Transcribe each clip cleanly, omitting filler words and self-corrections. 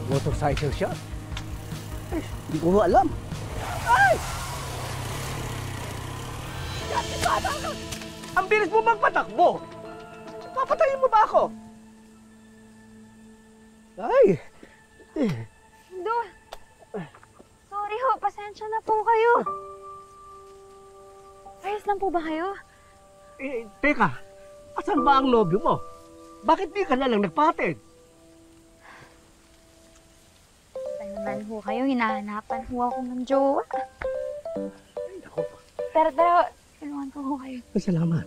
Motorcycle siya? Ay, hindi ko alam. Ay! Yati bata ka! Ang bilis mo magpatakbo! Papatayin mo ba ako? Ay! Do, sorry ho, pasensya na po kayo. Ayos lang po ba kayo? Teka, asan ba ang nobyo mo? Bakit di ka na lang nagpatid? Ano naman ho kayo, hinahanapan ho ako ng jowa. Ay, naku. Pero, tulungan ko ho kayo. Salamat.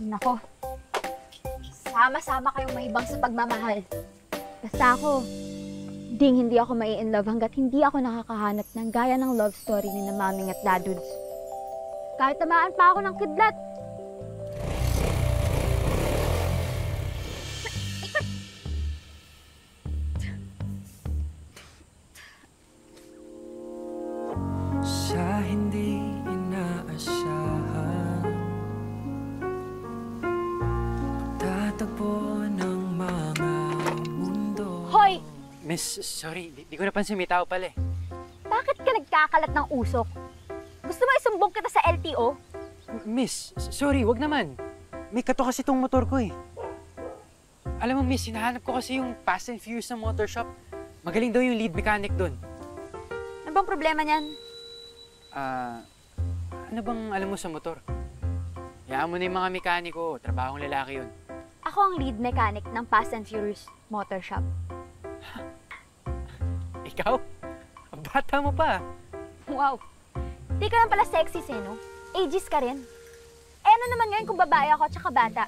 Nako, sama-sama kayong mahibang sa pagmamahal. Basta ako, hindi ako mai-inlove hanggat hindi ako nakakahanap ng gaya ng love story ni na Maming at Dadudes. Kahit tamaan pa ako ng kidlat. Sa hindi inaasahan, tatagpo ng mga mundo. Hoy! Miss, sorry. Di ko napansin may tao pala eh. Bakit ka nagkakalat ng usok? Gusto mo isumbong kita sa LTO? Miss, sorry. Wag naman. May kato kasi tong motor ko eh. Alam mo, miss, hinahanap ko kasi yung Fast and Furious na motor shop. Magaling daw yung lead mechanic doon. Ano bang problema niyan? Ano bang alam mo sa motor? Hayaan mo na yung mga mekaniko. Trabahong lalaki yun. Ako ang lead mechanic ng Fast and Furious Motor Shop. Ikaw? Ang bata mo pa. Wow! Di ka lang pala sexy, no? Ages ka rin. Eh, ano naman ngayon kung babae ako at saka bata?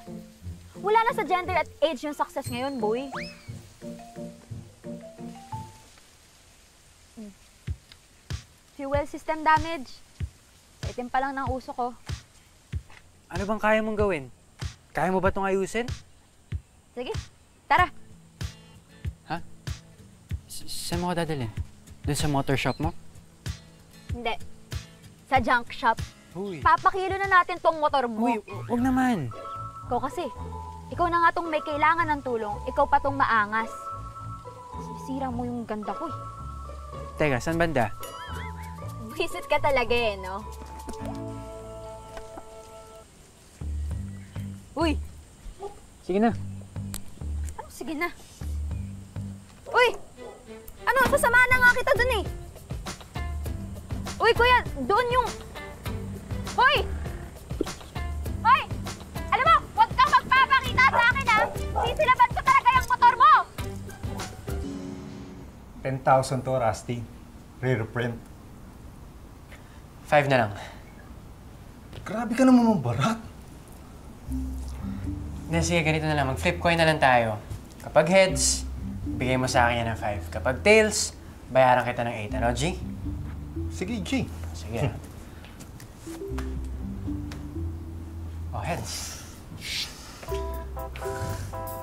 Wala na sa gender at age yung success ngayon, boy. Fuel system damage. Itim pa lang ng uso ko. Ano bang kaya mong gawin? Kaya mo ba itong ayusin? Sige, tara. Ha? Saan mo ko dadalhin? Doon sa motor shop mo? Hindi. Sa junk shop. Uy. Papakilo na natin tong motor mo. Uy, wag naman. Ikaw kasi. Ikaw na nga tong may kailangan ng tulong. Ikaw pa tong maangas. Sisira mo yung ganda ko eh. Teka, saan banda? Visit ka talaga eh, no? Uy! Sige na. Ano? Sige na. Uy! Ano? Sasamahan na nga kita dun eh. Uy, kuya! Doon yung... Hoy! Hoy! Alam mo, huwag kang magpapakita sa akin ha! Sisilaban ko talaga yung motor mo! 10,000 to, Rusty. Rare print. 5 na lang. Grabe ka naman mabarat. Sige, ganito na lang. Mag-flip coin na lang tayo. Kapag heads, bigay mo sa akin yan ng 5. Kapag tails, bayaran kita ng 8. Ano, G? Sige, G. Sige. Oh, heads.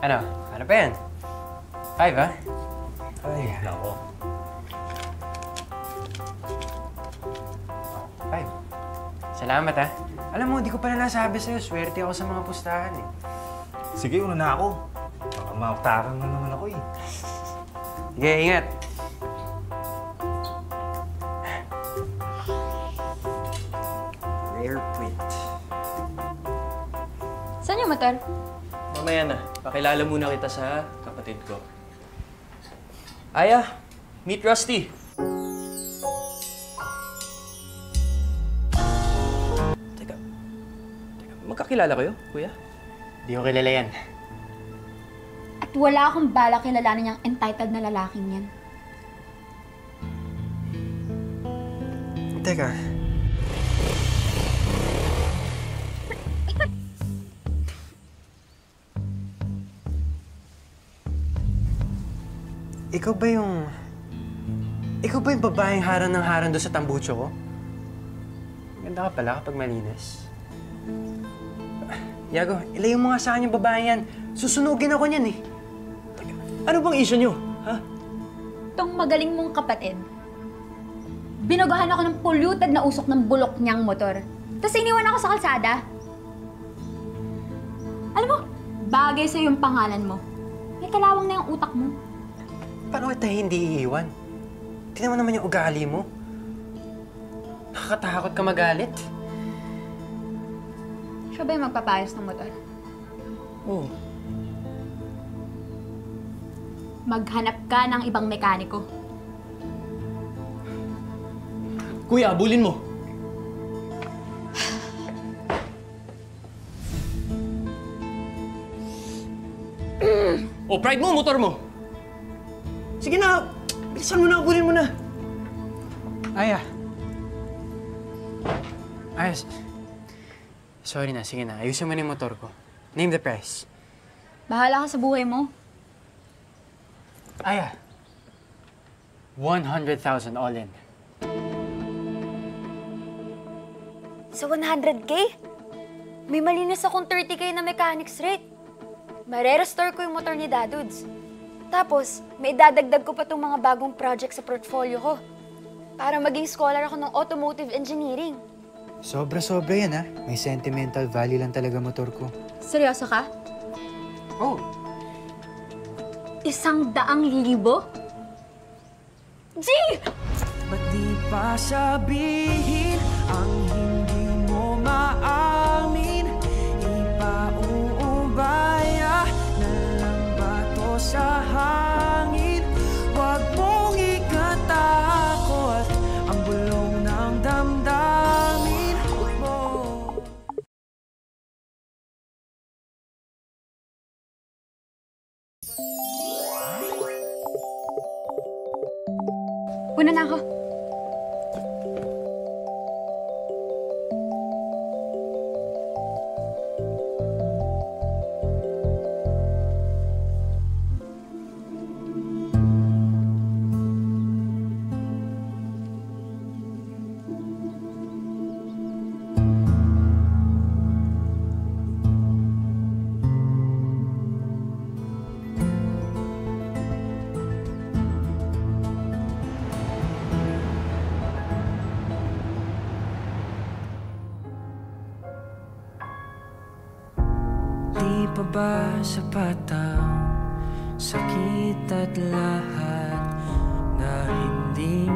Ano? Ano pa yan? 5, ha? Ay, nako. 5. Salamat, ha? Alam mo, di ko pala nasabi sa'yo. Swerte ako sa mga pustahan, eh. Sige, una na ako. Baka mautaran na naman ako eh. Sige, ingat. Rare print. Saan yung motor? Mamaya na. Pakilala muna kita sa kapatid ko. Aya, meet Rusty. Teka, magkakilala kayo, kuya? Di ko kilala yan. At wala akong balak kilalanin yung entitled na lalaking yan. Teka. Ikaw ba yung babaeng harang ng harang doon sa tambucho ko? Ganda ka pala kapag malinis. Yago, ilayo mo nga sa akin yung babae yan. Susunugin ako niyan eh. Ano bang issue nyo? Ha? Tong magaling mong kapatid, binugahan ako ng polluted na usok ng bulok niyang motor. Tapos iniwan ako sa kalsada. Alam mo, bagay sa'yo yung pangalan mo. May kalawang na yung utak mo. Paano kita hindi iiwan? Tingnan mo naman yung ugali mo. Nakakatakot ka magalit. Siya ba yung magpapayos ng motor? Oo. Maghanap ka ng ibang mekaniko. Kuya, abulin mo! O, pride mo, motor mo! Sige na! Bilisan mo na, abulin mo na! Aya. Ayos. Sorry na, sige na. Ayusin mo na yung motor ko. Name the price. Bahala ka sa buhay mo. Aya. 100,000 all in. Sa 100K? May malinis akong 30K na mechanics rate. Mare-restore ko yung motor ni Dadudes. Tapos, may dadagdag ko pa itong mga bagong project sa portfolio ko. Para maging scholar ako ng automotive engineering. Sobra-sobra yan, ha? May sentimental value lang talaga motor ko. Seryoso ka? Oh, 100,000? G! Ba't di pa sabihin ang hindi mo maamin? Ipauubaya na lang ba to sa hangin? Huwag mong ikatakot ang bulong ng damdamin mo. Una na ako. Di pa ba sapat ang sakit at lahat na hindi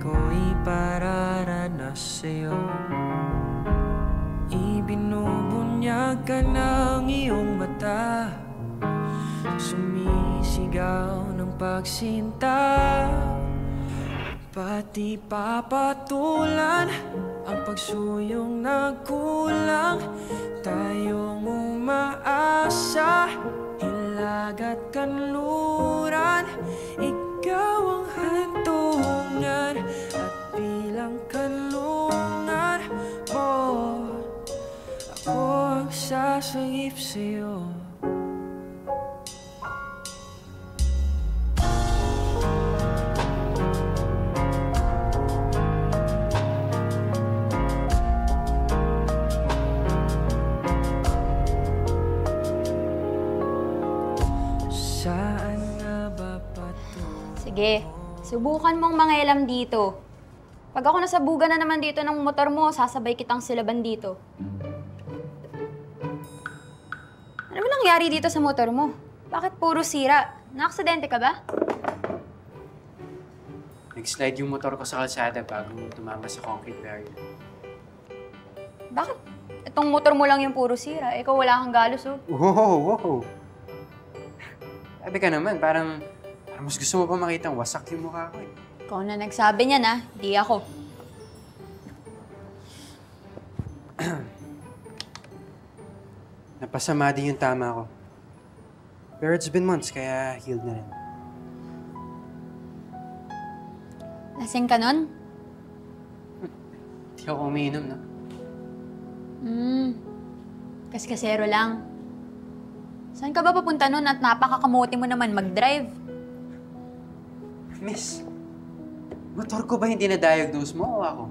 ko ipararanas sa'yo? Ibinubunyag ka ng iyong mata, sumisigaw ng pagsinta, pati papatulan ang pagsuyong nagkulang. Tayong umaasa, hilag at kanluran. Ikaw ang hantungan at bilang kanlungan mo. Ako ang sasangip sa'yo. Saan nga ba patungo? Sige, subukan mong mangialam dito. Pag ako nasabugan na naman dito ng motor mo, sasabay kitang silaban dito. Ano ba nangyari dito sa motor mo? Bakit puro sira? Naaksidente ka ba? nag-slide yung motor ko sa kalsada bago tumama sa concrete barrier. Bakit? Itong motor mo lang yung puro sira. Ikaw wala kang galos, oh. Wow! Sabi ka naman, parang mas gusto mo pa makita wasak yung mukha ko eh. Ikaw na nagsabi niyan, ha? Di ako. Napasama din yung tama ko. Pero it's been months, kaya healed na rin. Lasing ka nun? Hindi ako umiinom, no? Kaskasero lang. Saan ka ba papunta nun at napakakamote mo naman mag-drive? Miss, motor ko ba hindi na-diagnose mo o ako?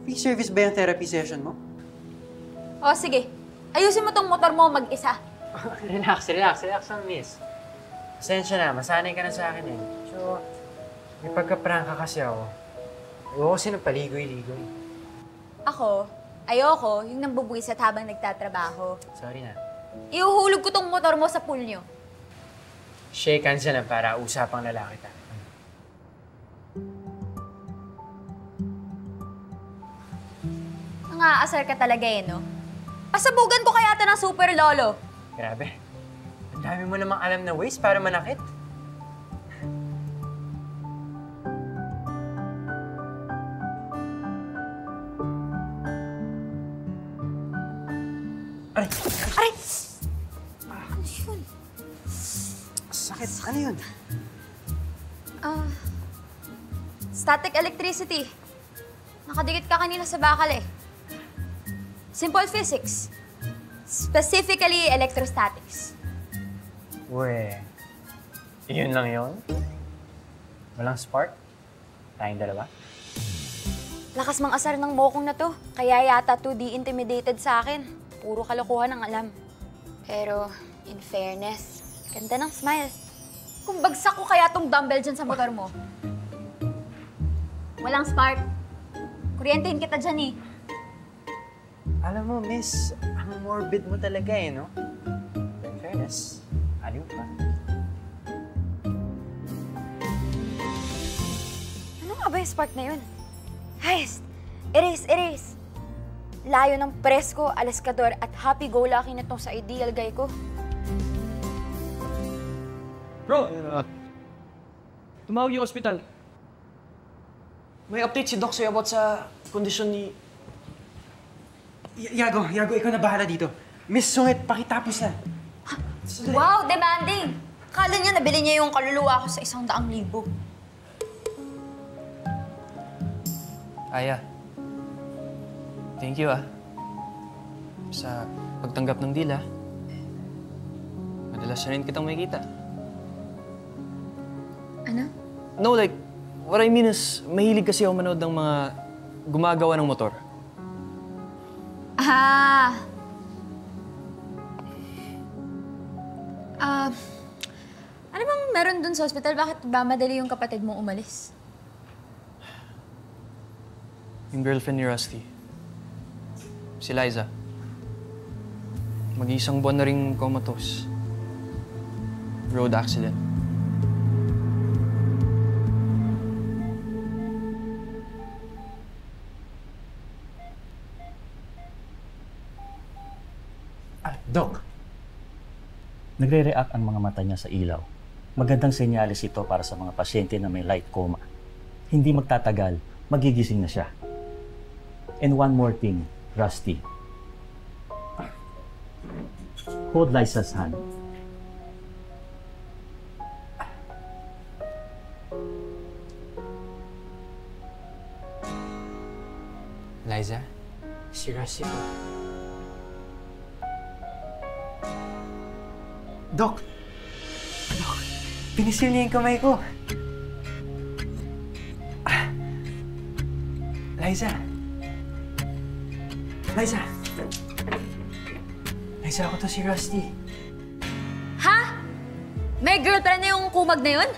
Free service ba yung therapy session mo? O, sige. Ayusin mo tong motor mo mag-isa. Relax lang, miss. Pasensya na, masanay ka na sa akin eh. So, may pagka-prank ka kasi ako. Ayoko kasi ng paligoy-ligoy. Ako, Ayoko, yung nambubwisit habang nagtatrabaho. Sorry na. Ihuhulog ko tong motor mo sa pool nyo. Shake hands na lang para usapang lalaki tayo. Nangaasar ka talaga eh, no? Pasabugan ko kaya ito ng super lolo. Grabe. Ang dami mo namang alam na ways para manakit. Aray! Aray! Sakit. Ano yun? Static electricity. Nakadikit ka kanina sa bakal eh. Simple physics. Specifically, electrostatics. Uwe. Iyon lang yun? Walang spark? Tayong dalawa? Lakas mang asar ng mokong na to. Kaya yata 2D intimidated sa akin. Puro kalokohan ang alam. Pero, in fairness, ganda ng smile. Kung bagsak ko kaya tong dumbbell dyan sa motor mo. Walang spark. Kuryentehin kita dyan eh. Alam mo, miss, ang morbid mo talaga eh, no? In fairness, aliw pa. Ano nga ba yung spark na yun? Hayes! Erase! Layo ng presko, alaskador at happy-go-lucky na tong sa ideal guy ko. Bro! Tumawag yung ospital. May update si Doc sa'yo about sa kondisyon ni... Yago, ikaw na bahala dito. Miss Sungit, pakitapos na. Wow, demanding! Kala niya nabili niya yung kaluluwa ko sa 100,000. Aya. Thank you, sa pagtanggap ng deal, Madalas na rin kitang makikita. Ano? No, like, what I mean is, mahilig kasi ako manood ng mga gumagawa ng motor. Ano bang meron dun sa ospital? Bakit ba madali yung kapatid mong umalis? Yung girlfriend ni Rusty. Si Liza. Mag-iisang buwan na ring comatose. Road accident. Doc, nagre-react ang mga mata niya sa ilaw. Magandang senyales ito para sa mga pasyente na may light coma. Hindi magtatagal, magigising na siya. And one more thing, Rusty. Hold Liza's hand. Liza, si Rusty po. Doc! Pinisil niya yung kamay ko. Liza! Liza, ako to si Rusty. Ha? May girlfriend na yung kumag na yun?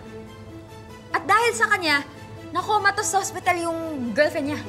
At dahil sa kanya, nakomatos sa hospital yung girlfriend niya.